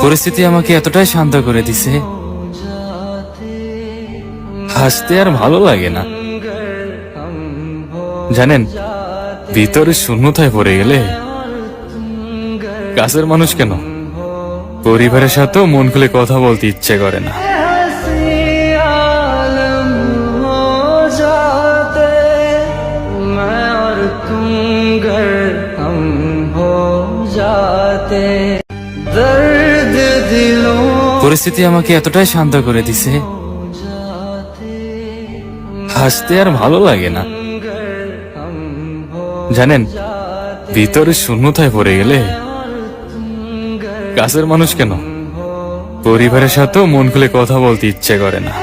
পরিস্থিতি আমাকে এতটাই শান্ত করে দিছে, হাসতে আর ভালো লাগে না। জানেন, ভিতরে শূন্যতায় পড়ে গেলে কাছের মানুষ কেন, পরিবারের সাথেও মন খুলে কথা বলতে ইচ্ছে করে না। পরিস্থিতি আমাকে এতটাই শান্ত করে দিছে, হাসতে আর ভালো লাগে না। জানেন, ভিতরে শূন্যতায় পড়ে গেলে কাছের মানুষ কেন, পরিবারের সাথেও মন খুলে কথা বলতে ইচ্ছে করে না।